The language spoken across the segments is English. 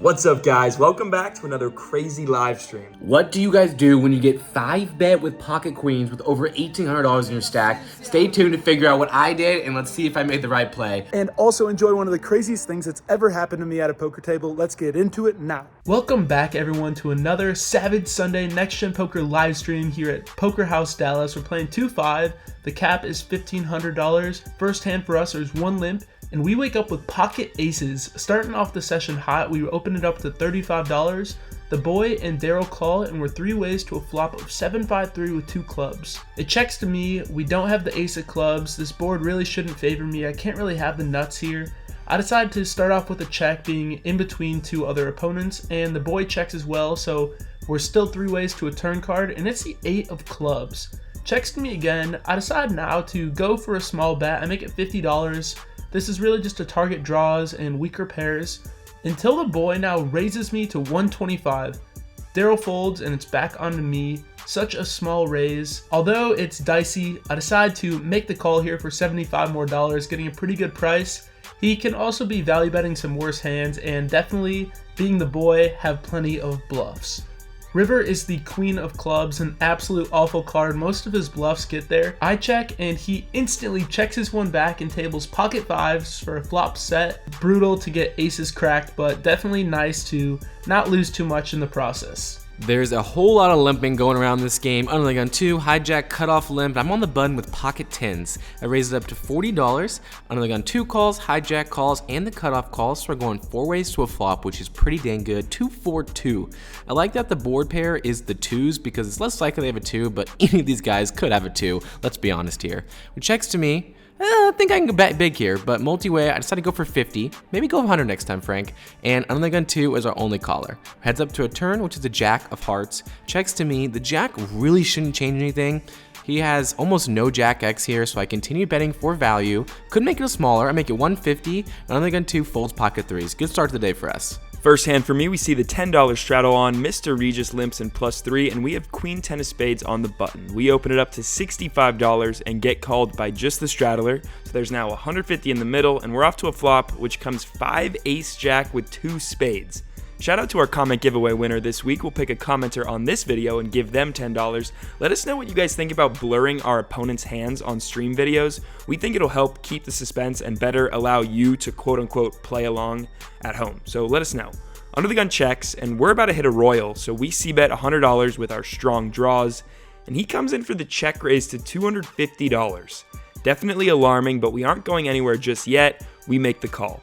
What's up, guys? Welcome back to another crazy live stream. What do you guys do when you get 5-bet with pocket queens with over $1,800 in your stack? Stay tuned to figure out what I did, and let's see if I made the right play. And also enjoy one of the craziest things that's ever happened to me at a poker table. Let's get into it now. Welcome back, everyone, to another Savage Sunday Next Gen Poker live stream here at Poker House Dallas. We're playing 2-5. The cap is $1,500. First hand for us is one limp. And we wake up with pocket aces. Starting off the session hot, we open it up to $35. The boy and Daryl call, and we're 3 ways to a flop of 7-5-3 with 2 clubs. It checks to me. We don't have the ace of clubs. This board really shouldn't favor me. I can't really have the nuts here. I decided to start off with a check, being in between 2 other opponents, and the boy checks as well, so we're still 3 ways to a turn card, and it's the 8 of clubs. Checks to me again. I decide now to go for a small bet. I make it $50. This is really just to target draws and weaker pairs, until the boy now raises me to 125. Daryl folds and it's back onto me. Such a small raise. Although it's dicey, I decide to make the call here for $75 more, getting a pretty good price. He can also be value betting some worse hands, and definitely, being the boy, have plenty of bluffs. River is the queen of clubs, an absolute awful card. Most of his bluffs get there. I check, and he instantly checks his one back and tables pocket 5s for a flop set. Brutal to get aces cracked, but definitely nice to not lose too much in the process. There's a whole lot of limping going around this game. Under the gun 2, hijack, cutoff, limp. I'm on the button with pocket 10s. I raise it up to $40. Under the gun 2 calls, hijack calls, and the cutoff calls. So we're going 4 ways to a flop, which is pretty dang good. 2-4-2. I like that the board pair is the 2s because it's less likely they have a 2, but any of these guys could have a 2. Let's be honest here. Which checks to me. I think I can bet big here, but multi-way, I decided to go for 50. Maybe go 100 next time, Frank. And under the gun 2 is our only caller. Heads up to a turn, which is the jack of hearts. Checks to me. The jack really shouldn't change anything. He has almost no jack X here, so I continue betting for value. Could make it a smaller. I make it 150. And under the gun 2 folds pocket 3s. Good start to the day for us. First hand for me, we see the $10 straddle on, Mr. Regis limps and +3, and we have Queen 10 of spades on the button. We open it up to $65 and get called by just the straddler, so there's now 150 in the middle, and we're off to a flop, which comes 5 ace jack with 2 spades. Shout out to our comment giveaway winner this week. We'll pick a commenter on this video and give them $10. Let us know what you guys think about blurring our opponent's hands on stream videos. We think it'll help keep the suspense and better allow you to quote-unquote play along at home. So let us know. Under the gun checks, and we're about to hit a royal, so we c-bet $100 with our strong draws, and he comes in for the check raise to $250. Definitely alarming, but we aren't going anywhere just yet. We make the call.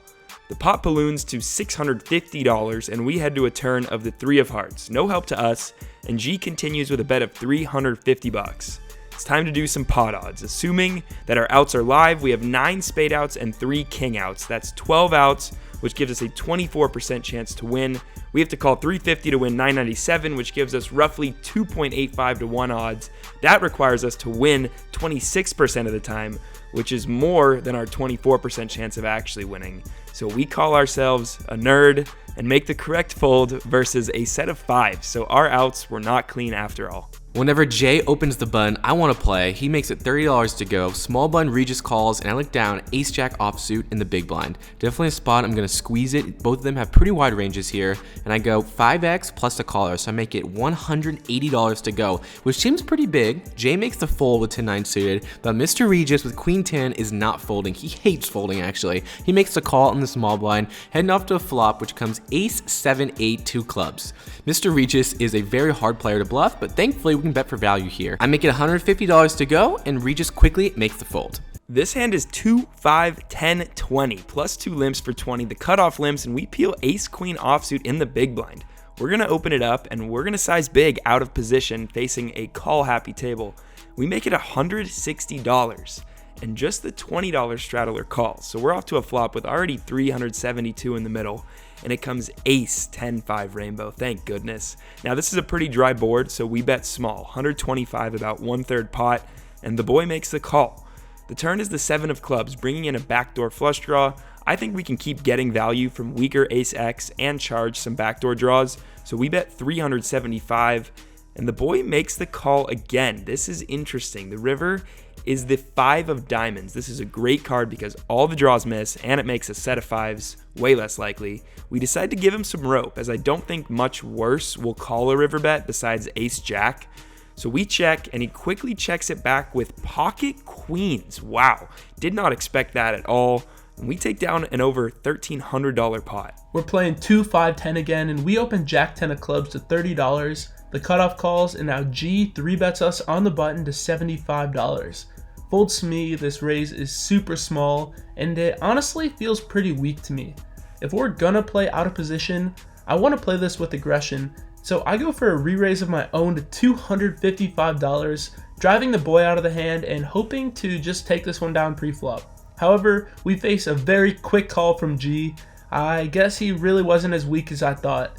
The pot balloons to $650, and we head to a turn of the 3 of hearts. No help to us, and G continues with a bet of $350. It's time to do some pot odds. Assuming that our outs are live, we have 9 spade outs and 3 king outs. That's 12 outs, which gives us a 24% chance to win. We have to call 350 to win 997, which gives us roughly 2.85 to 1 odds. That requires us to win 26% of the time, which is more than our 24% chance of actually winning. So we call ourselves a nerd and make the correct fold versus a set of 5s. So our outs were not clean after all. Whenever Jay opens the button, I want to play. He makes it $30 to go. Small blind Regis calls, and I look down, ace jack offsuit in the big blind. Definitely a spot. I'm going to squeeze it. Both of them have pretty wide ranges here, and I go 5x plus the caller, so I make it $180 to go, which seems pretty big. Jay makes the fold with 10-9 suited, but Mr. Regis with queen 10 is not folding. He hates folding, actually. He makes the call in the small blind, heading off to a flop, which comes ace 7-8 2 clubs. Mr. Regis is a very hard player to bluff, but thankfully we can bet for value here. I make it $150 to go, and Regis quickly makes the fold. This hand is 2, 5, 10, 20, plus 2 limps for 20, the cutoff limps, and we peel ace queen offsuit in the big blind. We're going to open it up, and we're going to size big out of position facing a call happy table. We make it $160, and just the $20 straddler calls. So we're off to a flop with already 372 in the middle, and it comes ace 10-5 rainbow, thank goodness. Now this is a pretty dry board, so we bet small, 125, about 1/3 pot, and the boy makes the call. The turn is the 7 of clubs, bringing in a backdoor flush draw. I think we can keep getting value from weaker ace X and charge some backdoor draws, so we bet 375, And the boy makes the call again. This is interesting. The river is the 5 of diamonds. This is a great card because all the draws miss and it makes a set of 5s way less likely. We decide to give him some rope as I don't think much worse will call a river bet besides ace jack. So we check and he quickly checks it back with pocket queens. Wow, did not expect that at all. And we take down an over $1,300 pot. We're playing 2, 5, 10 again, and we open jack 10 of clubs to $30. The cutoff calls, and now G 3-bets us on the button to $75. Folds to me, this raise is super small, and it honestly feels pretty weak to me. If we're gonna play out of position, I want to play this with aggression, so I go for a re-raise of my own to $255, driving the boy out of the hand and hoping to just take this one down pre-flop. However, we face a very quick call from G. I guess he really wasn't as weak as I thought.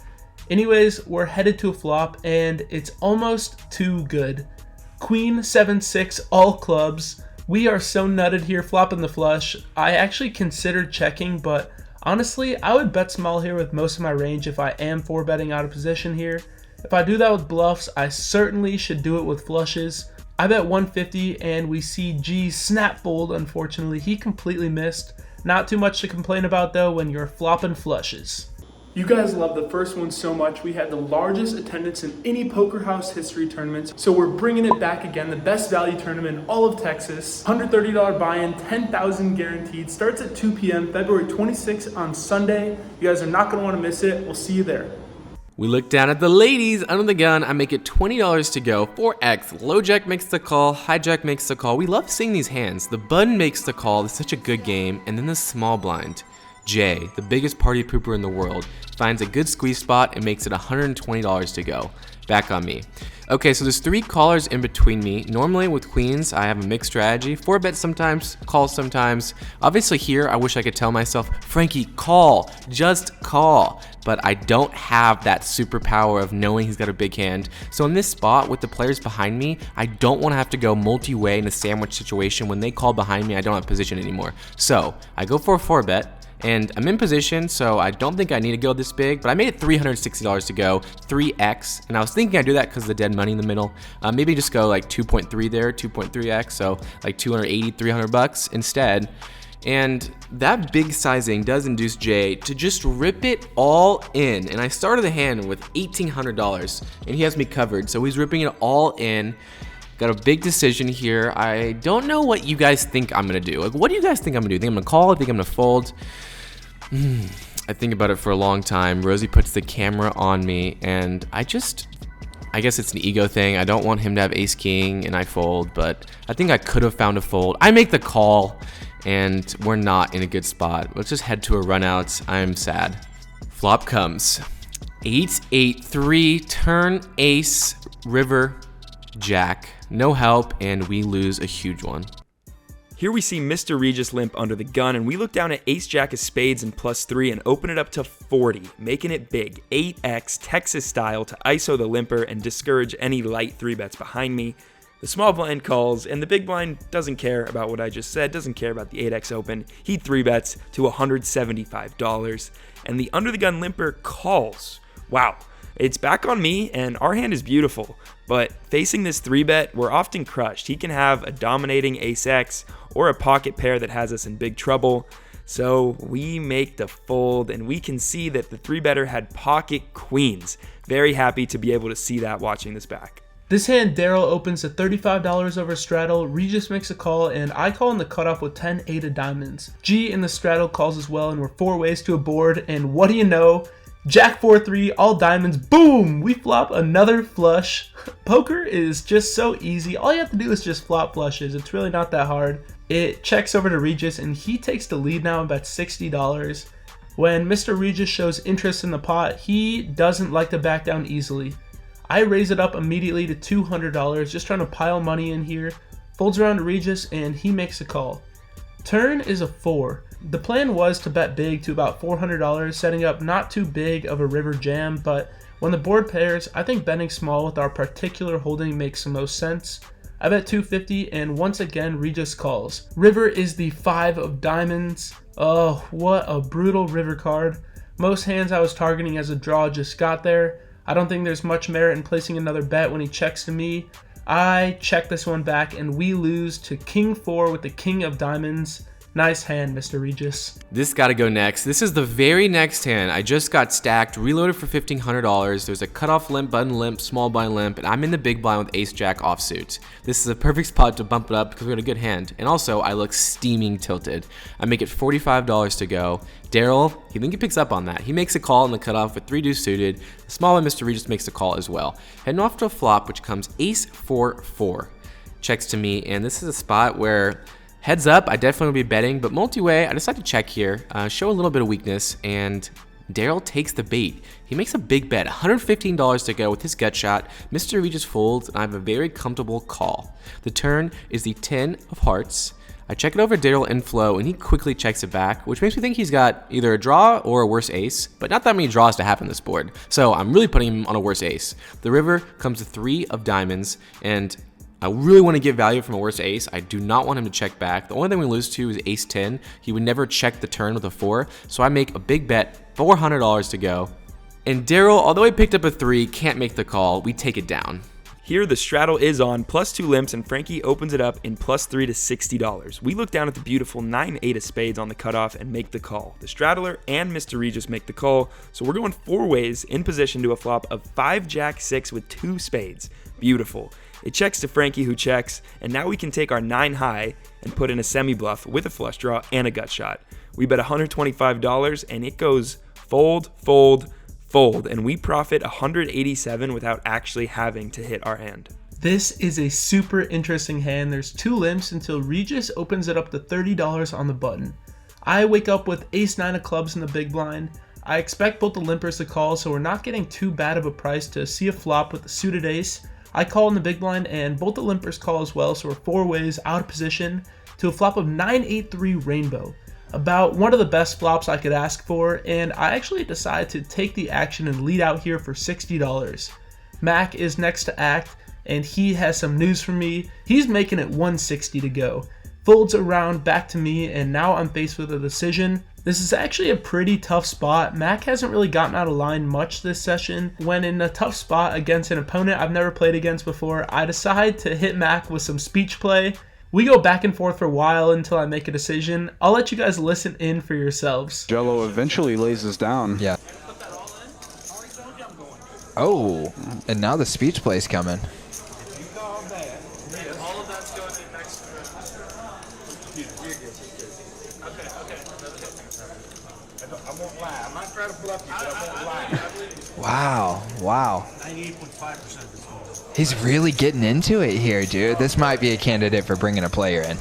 Anyways, we're headed to a flop and it's almost too good. Queen 7-6 all clubs. We are so nutted here flopping the flush. I actually considered checking, but honestly, I would bet small here with most of my range if I am 4-betting out of position here. If I do that with bluffs, I certainly should do it with flushes. I bet 150 and we see G snap fold. Unfortunately, he completely missed. Not too much to complain about though when you're flopping flushes. You guys love the first one so much. We had the largest attendance in any Poker House history tournaments, so we're bringing it back again. The best value tournament in all of Texas. $130 buy-in, 10,000 guaranteed. Starts at 2 p.m. February 26th on Sunday. You guys are not going to want to miss it. We'll see you there. We look down at the ladies. Under the gun, I make it $20 to go. 4x. Low jack makes the call. High jack makes the call. We love seeing these hands. The button makes the call. It's such a good game. And then the small blind. Jay, the biggest party pooper in the world, finds a good squeeze spot and makes it $120 to go. Back on me. Okay, so there's 3 callers in between me. Normally with queens, I have a mixed strategy. 4-bet sometimes, call sometimes. Obviously here, I wish I could tell myself, Frankie, call, just call. But I don't have that superpower of knowing he's got a big hand. So in this spot with the players behind me, I don't want to have to go multi-way in a sandwich situation. When they call behind me, I don't have position anymore. So I go for a 4-bet. And I'm in position, so I don't think I need to go this big, but I made it $360 to go, 3x, and I was thinking I'd do that because of the dead money in the middle. Maybe just go like 2.3 there, 2.3x, so like 280, 300 bucks instead. And that big sizing does induce Jay to just rip it all in. And I started the hand with $1,800, and he has me covered, so he's ripping it all in. Got a big decision here. I don't know what you guys think I'm gonna do. Like, what do you guys think I'm gonna do? Think I'm gonna call? I think I'm gonna fold? I think about it for a long time. Rosie puts the camera on me, and I guess it's an ego thing. I don't want him to have ace king, and I fold, but I think I could have found a fold. I make the call, and we're not in a good spot. Let's just head to a run out. I'm sad. Flop comes. 8-8-3, turn ace, river, jack. No help, and we lose a huge one. Here we see Mr. Regis limp under the gun, and we look down at ace jack of spades and +3 and open it up to 40, making it big, 8x Texas style to ISO the limper and discourage any light 3-bets behind me. The small blind calls, and the big blind doesn't care about what I just said, doesn't care about the 8x open. He 3-bets to $175, and the under the gun limper calls. Wow. It's back on me, and our hand is beautiful, but facing this 3-bet, we're often crushed. He can have a dominating ace-x or a pocket pair that has us in big trouble. So we make the fold, and we can see that the 3-better had pocket queens. Very happy to be able to see that watching this back. This hand, Daryl opens at $35 over straddle, Regis makes a call, and I call in the cutoff with 10-8 of diamonds. G in the straddle calls as well, and we're 4 ways to a board, and what do you know? Jack 4-3, all diamonds, boom! We flop another flush. Poker is just so easy. All you have to do is just flop flushes. It's really not that hard. It checks over to Regis, and he takes the lead now and bets $60. When Mr. Regis shows interest in the pot, he doesn't like to back down easily. I raise it up immediately to $200, just trying to pile money in here. Folds around to Regis, and he makes a call. Turn is a 4. The plan was to bet big to about $400, setting up not too big of a river jam, but when the board pairs, I think betting small with our particular holding makes the most sense. I bet $250, and once again, Regis calls. River is the 5 of diamonds. Oh, what a brutal river card. Most hands I was targeting as a draw just got there. I don't think there's much merit in placing another bet when he checks to me. I check this one back and we lose to king 4 with the king of diamonds. Nice hand, Mr. Regis. This gotta go next. This is the very next hand. I just got stacked, reloaded for $1,500. There's a cutoff limp, button limp, small blind limp, and I'm in the big blind with ace jack offsuit. This is a perfect spot to bump it up because we got a good hand. And also, I look steaming tilted. I make it $45 to go. Daryl, he think he picks up on that. He makes a call in the cutoff with 3 deuce suited. The small blind Mr. Regis makes a call as well. Heading off to a flop, which comes ace 4-4. Checks to me, and this is a spot where heads up, I definitely will be betting, but multi-way, I decide to check here, show a little bit of weakness, and Daryl takes the bait. He makes a big bet, $115 to go with his gut shot. Mr. Regis folds, and I have a very comfortable call. The turn is the 10 of hearts. I check it over Daryl inflow, and he quickly checks it back, which makes me think he's got either a draw or a worse ace, but not that many draws to happen this board. So I'm really putting him on a worse ace. The river comes to 3 of diamonds, and I really want to get value from a worse ace. I do not want him to check back. The only thing we lose to is ace 10. He would never check the turn with a 4, so I make a big bet, $400 to go. And Daryl, although he picked up a 3, can't make the call. We take it down. Here the straddle is on +2 limps and Frankie opens it up in +3 to $60. We look down at the beautiful 9-8 of spades on the cutoff and make the call. The straddler and Mr. Regis make the call, so we're going 4 ways in position to a flop of 5 jack 6 with 2 spades. Beautiful. It checks to Frankie, who checks, and now we can take our 9 high and put in a semi-bluff with a flush draw and a gut shot. We bet $125 and it goes fold, fold, fold, and we profit $187 without actually having to hit our hand. This is a super interesting hand. There's 2 limps until Regis opens it up to $30 on the button. I wake up with ace 9 of clubs in the big blind. I expect both the limpers to call, so we're not getting too bad of a price to see a flop with the suited ace. I call in the big blind and both the limpers call as well, so we're 4 ways out of position to a flop of 9-8-3 rainbow. About one of the best flops I could ask for, and I actually decide to take the action and lead out here for $60. Mac is next to act, and he has some news for me. He's making it $160 to go. Folds around back to me, and now I'm faced with a decision. This is actually a pretty tough spot. Mac hasn't really gotten out of line much this session. When in a tough spot against an opponent I've never played against before, I decide to hit Mac with some speech play. We go back and forth for a while until I make a decision. I'll let you guys listen in for yourselves. Jello eventually lays us down. Yeah. Oh, and now the speech play's coming. Wow, wow. 98.5%. He's really getting into it here, dude. This might be a candidate for bringing a player in.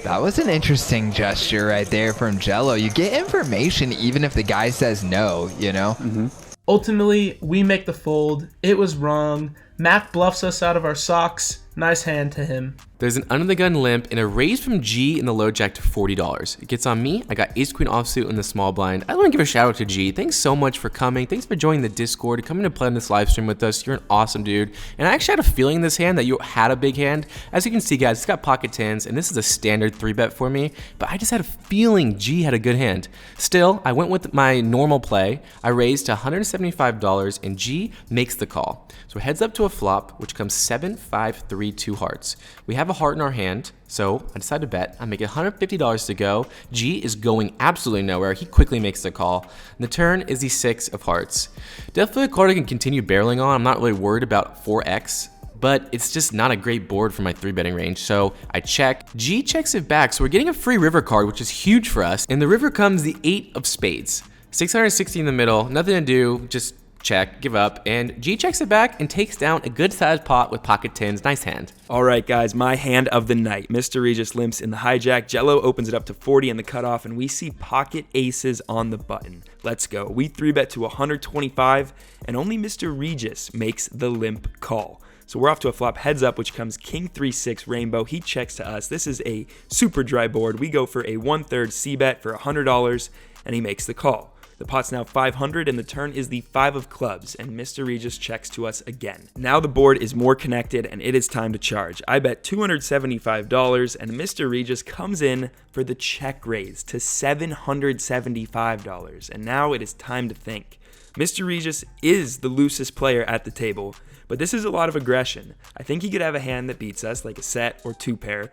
That was an interesting gesture right there from Jello. You get information even if the guy says no, you know? Mm-hmm. Ultimately, we make the fold. It was wrong. Mac bluffs us out of our socks. Nice hand to him. There's an under the gun limp and a raise from G in the low jack to $40. It gets on me. I got ace queen offsuit in the small blind. I want to give a shout out to G. Thanks so much for coming. Thanks for joining the Discord, coming to play on this live stream with us. You're an awesome dude. And I actually had a feeling this hand that you had a big hand. As you can see, guys, it's got pocket tens, and this is a standard 3-bet for me. But I just had a feeling G had a good hand. Still, I went with my normal play. I raised to $175, and G makes the call. So heads up to a flop, which comes 7, 5, 3, 2 hearts. We have a heart in our hand, so I decide to bet. I make $150 to go. G is going absolutely nowhere. He quickly makes the call. And the turn is the 6 of hearts. Definitely a card I can continue barreling on. I'm not really worried about 4x, but it's just not a great board for my 3-betting range. So I check. G checks it back, so we're getting a free river card, which is huge for us. And the river comes the 8 of spades. 660 in the middle, nothing to do, just check, give up, and G checks it back and takes down a good sized pot with pocket tens. Nice hand. All right, guys, my hand of the night. Mr. Regis limps in the hijack. Jello opens it up to 40 in the cutoff, and we see pocket aces on the button. Let's go. We 3-bet to 125, and only Mr. Regis makes the limp call. So we're off to a flop heads up, which comes king 3-6 rainbow. He checks to us. This is a super dry board. We go for a 1/3 C bet for $100, and he makes the call. The pot's now 500 and the turn is the 5 of clubs, and Mr. Regis checks to us again. Now the board is more connected and it is time to charge. I bet $275 and Mr. Regis comes in for the check raise to $775, and now it is time to think. Mr. Regis is the loosest player at the table, but this is a lot of aggression. I think he could have a hand that beats us, like a set or 2 pair,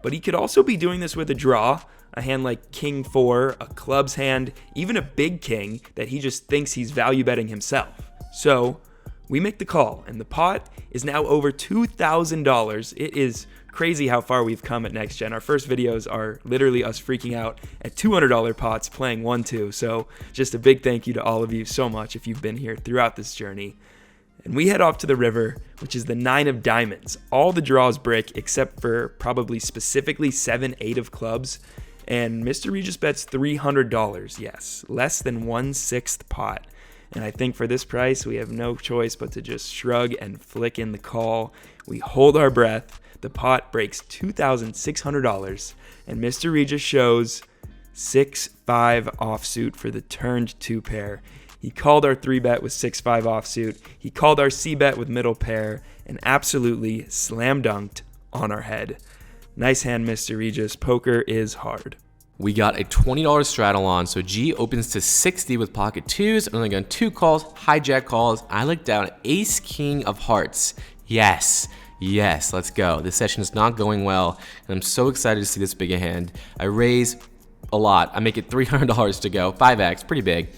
but he could also be doing this with a draw, a hand like King 4, a clubs hand, even a big king that he just thinks he's value betting himself. So we make the call, and the pot is now over $2,000. It is crazy how far we've come at Next Gen. Our first videos are literally us freaking out at $200 pots playing 1-2. So just a big thank you to all of you so much if you've been here throughout this journey. And we head off to the river, which is the 9 of diamonds. All the draws brick except for probably specifically 7, 8 of clubs. And Mr. Regis bets $300, yes, less than 1/6 pot. And I think for this price, we have no choice but to just shrug and flick in the call. We hold our breath. The pot breaks $2,600, and Mr. Regis shows 6-5 offsuit for the turned 2 pair. He called our 3-bet with 6-5 offsuit. He called our C-bet with middle pair, and absolutely slam dunked on our head. Nice hand, Mr. Regis. Poker is hard. We got a $20 straddle on, so G opens to 60 with pocket 2s, only got 2 calls, hijack calls. I look down ace king of hearts. Yes, let's go. This session is not going well, and I'm so excited to see this big a hand. I raise a lot. I make it $300 to go, 5x, pretty big.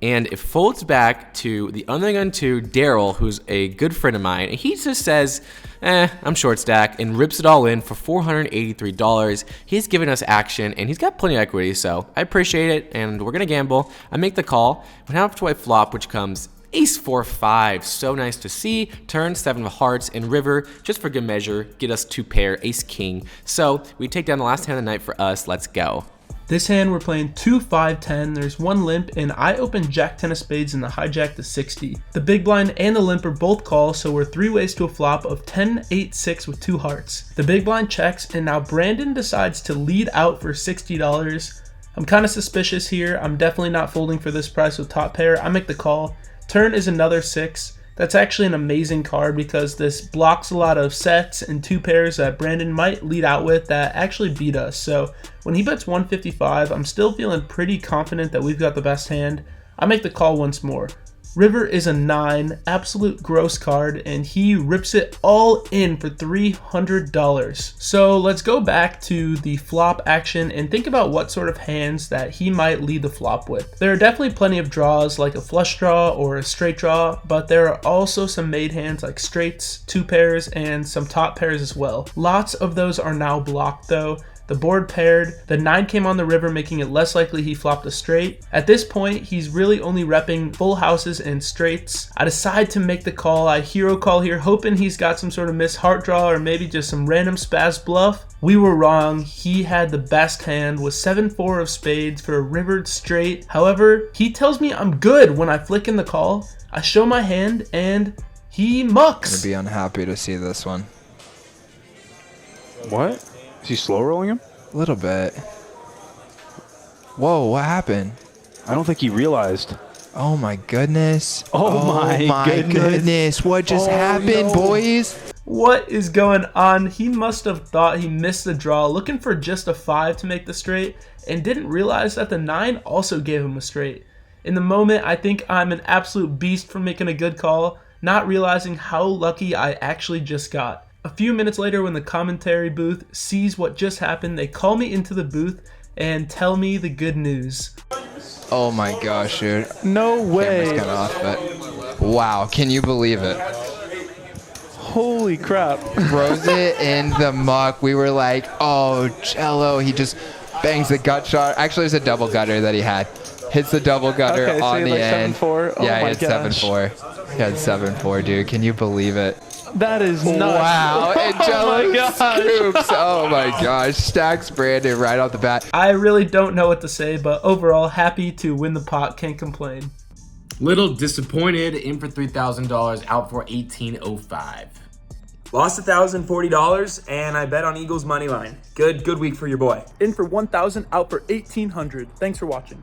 And it folds back to the under the gun 2, Daryl, who's a good friend of mine, and he just says, I'm short stack, and rips it all in for $483. He's given us action, and he's got plenty of equity, so I appreciate it, and we're gonna gamble. I make the call, but now to a flop, which comes ace 4-5, so nice to see. Turn 7 of hearts, and river, just for good measure, get us 2 pair, ace king. So we take down the last hand of the night for us. Let's go. This hand we're playing 2-5-10, there's 1 limp, and I open Jack 10 of spades and the hijack to 60. The big blind and the limp are both calls, so we're 3 ways to a flop of 10-8-6 with 2 hearts. The big blind checks, and now Brandon decides to lead out for $60. I'm kind of suspicious here. I'm definitely not folding for this price with top pair. I make the call. Turn is another 6. That's actually an amazing card because this blocks a lot of sets and 2 pairs that Brandon might lead out with that actually beat us. So when he bets 155, I'm still feeling pretty confident that we've got the best hand. I make the call once more. River is a 9, absolute gross card, and he rips it all in for $300. So let's go back to the flop action and think about what sort of hands that he might lead the flop with. There are definitely plenty of draws like a flush draw or a straight draw, but there are also some made hands like straights, 2 pairs, and some top pairs as well. Lots of those are now blocked though. The board paired, the 9 came on the river, making it less likely he flopped a straight. At this point, he's really only repping full houses and straights. I decide to make the call. I hero call here, hoping he's got some sort of missed heart draw or maybe just some random spaz bluff. We were wrong. He had the best hand with 7-4 of spades for a rivered straight. However, he tells me I'm good when I flick in the call. I show my hand and he mucks. I'm gonna be unhappy to see this one. What? Is he slow rolling him? A little bit. Whoa, what happened? I don't think he realized. Oh my goodness. Oh my goodness. What just happened, boys? What is going on? He must have thought he missed the draw, looking for just a 5 to make the straight, and didn't realize that the 9 also gave him a straight. In the moment, I think I'm an absolute beast for making a good call, not realizing how lucky I actually just got. A few minutes later, when the commentary booth sees what just happened, they call me into the booth and tell me the good news. Oh my gosh, dude. No way. Camera's cut off, but wow, can you believe it? Holy crap. Throws it in the muck. We were like, oh, cello. He just bangs the gut shot. Actually, it was a double gutter that he had. Hits the double gutter so on the like end. 7-4. Oh yeah, my he had gosh. 7-4. He had 7-4, dude. Can you believe it? That is nuts. Wow, and Jello scoops. Oh my gosh, stacks Brandon right off the bat. I really don't know what to say, but overall, happy to win the pot, can't complain. Little disappointed, in for $3,000, out for $1,805. Lost $1,040, and I bet on Eagles money line. Good week for your boy. In for 1,000, out for 1,800. Thanks for watching.